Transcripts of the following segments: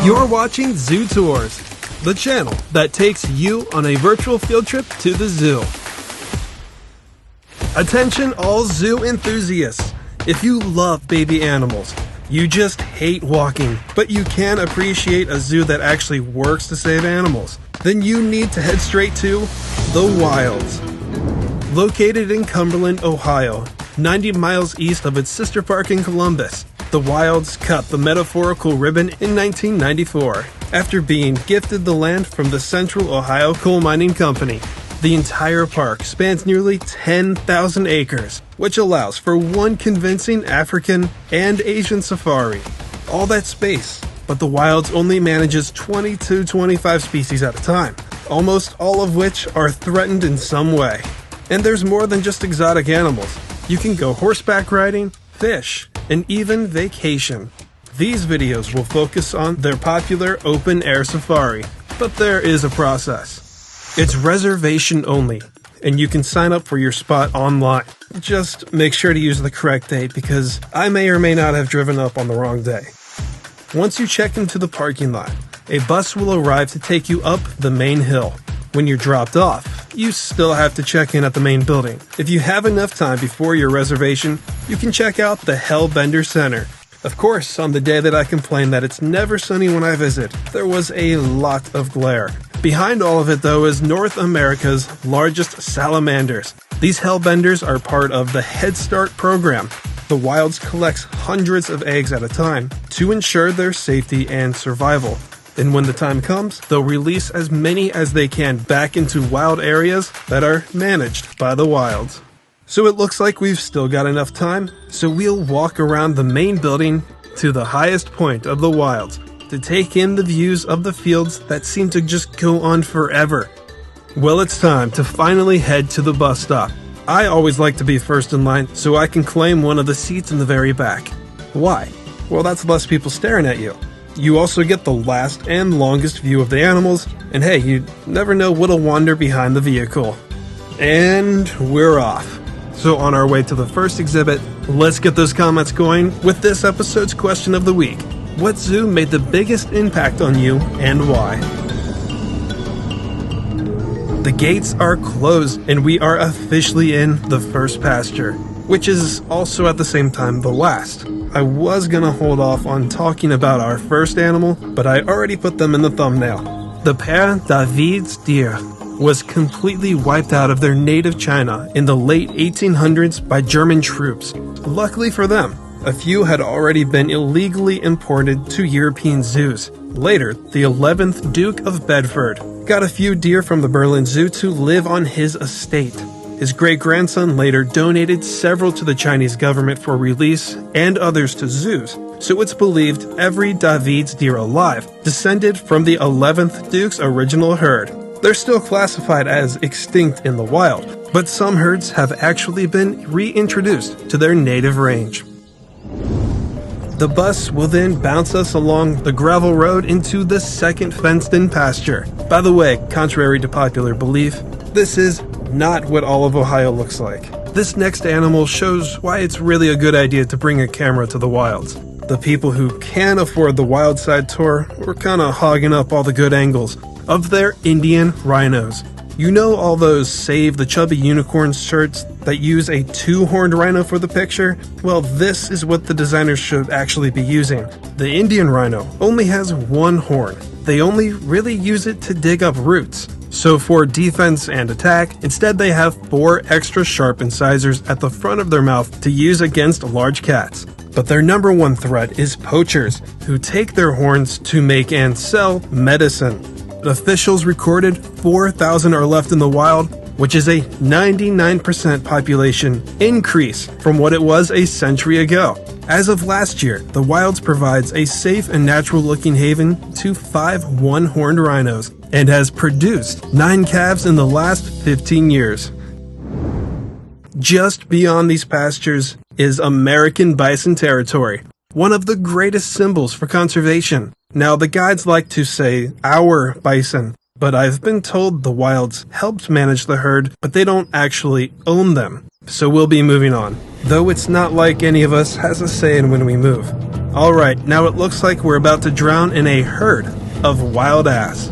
You're watching Zoo Tours, the channel that takes you on a virtual field trip to the zoo. Attention all zoo enthusiasts. If you love baby animals, you just hate walking, but you can appreciate a zoo that actually works to save animals, then you need to head straight to the Wilds. Located in Cumberland, Ohio, 90 miles east of its sister park in Columbus, the Wilds cut the metaphorical ribbon in 1994 after being gifted the land from the Central Ohio Coal Mining Company. The entire park spans nearly 10,000 acres, which allows for one convincing African and Asian safari. All that space, but the Wilds only manages 20 to 25 species at a time, almost all of which are threatened in some way. And there's more than just exotic animals. You can go horseback riding, fish, and even vacation. These videos will focus on their popular open-air safari, but there is a process. It's reservation only, and you can sign up for your spot online. Just make sure to use the correct date because I may or may not have driven up on the wrong day. Once you check into the parking lot, a bus will arrive to take you up the main hill. When you're dropped off, you still have to check in at the main building. If you have enough time before your reservation, you can check out the Hellbender Center. Of course, on the day that I complain that it's never sunny when I visit, there was a lot of glare. Behind all of it, though, is North America's largest salamanders. These Hellbenders are part of the Head Start program. The Wilds collects hundreds of eggs at a time to ensure their safety and survival. And when the time comes, they'll release as many as they can back into wild areas that are managed by the Wilds. So it looks like we've still got enough time, so we'll walk around the main building to the highest point of the Wilds to take in the views of the fields that seem to just go on forever. Well, it's time to finally head to the bus stop. I always like to be first in line so I can claim one of the seats in the very back. Why? Well, that's less people staring at you. You also get the last and longest view of the animals, and hey, you never know what'll wander behind the vehicle. And we're off. So on our way to the first exhibit, let's get those comments going with this episode's question of the week. What zoo made the biggest impact on you and why? The gates are closed and we are officially in the first pasture, which is also at the same time the last. I was gonna hold off on talking about our first animal, but I already put them in the thumbnail. The Pere David's deer was completely wiped out of their native China in the late 1800s by German troops. Luckily for them, a few had already been illegally imported to European zoos. Later, the 11th Duke of Bedford got a few deer from the Berlin Zoo to live on his estate. His great-grandson later donated several to the Chinese government for release and others to zoos, so it's believed every David's deer alive descended from the 11th Duke's original herd. They're still classified as extinct in the wild, but some herds have actually been reintroduced to their native range. The bus will then bounce us along the gravel road into the second fenced-in pasture. By the way, contrary to popular belief, this is not what all of Ohio looks like. This next animal shows why it's really a good idea to bring a camera to the Wilds. The people who can afford the wild side tour were kinda hogging up all the good angles of their Indian rhinos. You know all those Save the Chubby Unicorn shirts that use a two-horned rhino for the picture? Well, this is what the designers should actually be using. The Indian rhino only has one horn. They only really use it to dig up roots. So for defense and attack, instead they have 4 extra sharp incisors at the front of their mouth to use against large cats. But their number one threat is poachers, who take their horns to make and sell medicine. Officials recorded 4,000 are left in the wild, which is a 99% population increase from what it was a century ago. As of last year, the Wilds provides a safe and natural-looking haven to 5 one-horned rhinos and has produced 9 calves in the last 15 years. Just beyond these pastures is American bison territory, one of the greatest symbols for conservation. Now, the guides like to say our bison, but I've been told the Wilds helped manage the herd, but they don't actually own them. So we'll be moving on. Though it's not like any of us has a say in when we move. Alright, now it looks like we're about to drown in a herd of wild ass.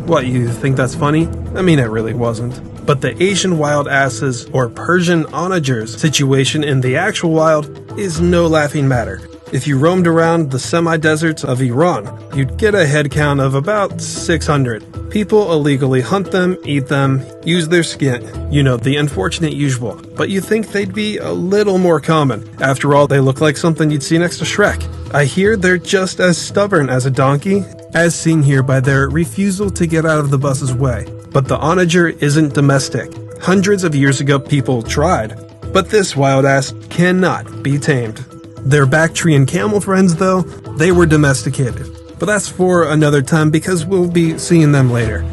What, you think that's funny? I mean, it really wasn't. But the Asian wild asses, or Persian onagers, situation in the actual wild is no laughing matter. If you roamed around the semi-deserts of Iran, you'd get a head count of about 600. People illegally hunt them, eat them, use their skin. You know, the unfortunate usual. But you'd think they'd be a little more common. After all, they look like something you'd see next to Shrek. I hear they're just as stubborn as a donkey, as seen here by their refusal to get out of the bus's way. But the onager isn't domestic. Hundreds of years ago people tried, but this wild ass cannot be tamed. Their Bactrian camel friends, though, they were domesticated. But that's for another time because we'll be seeing them later.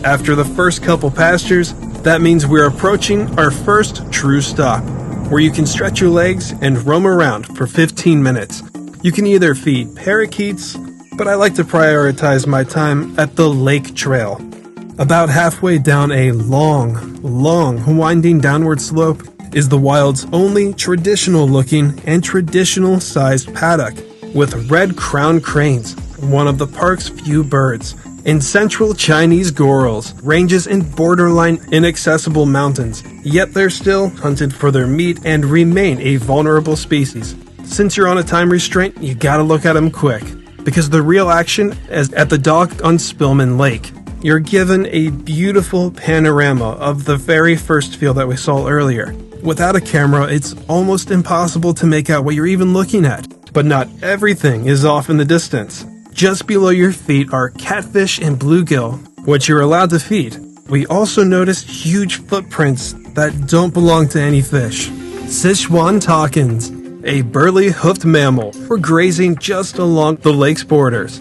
After the first couple pastures, that means we're approaching our first true stop, where you can stretch your legs and roam around for 15 minutes. You can either feed parakeets, but I like to prioritize my time at the lake trail. About halfway down a long, winding downward slope is the wild's only traditional-looking and traditional-sized paddock, with red-crowned cranes, one of the park's few birds, and central Chinese gorals, ranges in borderline inaccessible mountains, yet they're still hunted for their meat and remain a vulnerable species. Since you're on a time restraint, you gotta look at them quick, because the real action is at the dock on Spillman Lake. You're given a beautiful panorama of the very first field that we saw earlier. Without a camera, it's almost impossible to make out what you're even looking at. But not everything is off in the distance. Just below your feet are catfish and bluegill, which you're allowed to feed. We also noticed huge footprints that don't belong to any fish. Sichuan Takins, a burly hoofed mammal, were grazing just along the lake's borders.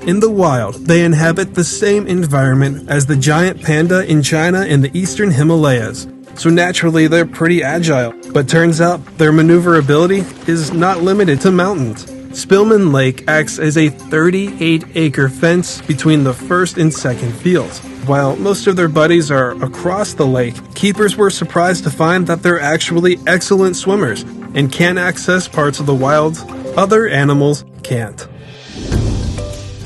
In the wild, they inhabit the same environment as the giant panda in China and the eastern Himalayas. So naturally, they're pretty agile, but turns out their maneuverability is not limited to mountains. Spillman Lake acts as a 38-acre fence between the first and second fields. While most of their buddies are across the lake, keepers were surprised to find that they're actually excellent swimmers and can access parts of the wild other animals can't.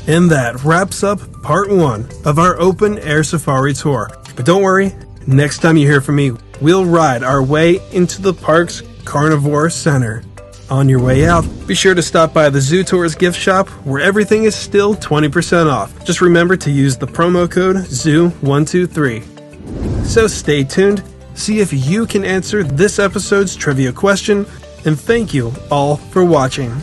And that wraps up part 1 of our open air safari tour. But don't worry, next time you hear from me, we'll ride our way into the park's carnivore center. On your way out, be sure to stop by the Zoo Tours gift shop where everything is still 20% off. Just remember to use the promo code ZOO123. So stay tuned, see if you can answer this episode's trivia question, and thank you all for watching.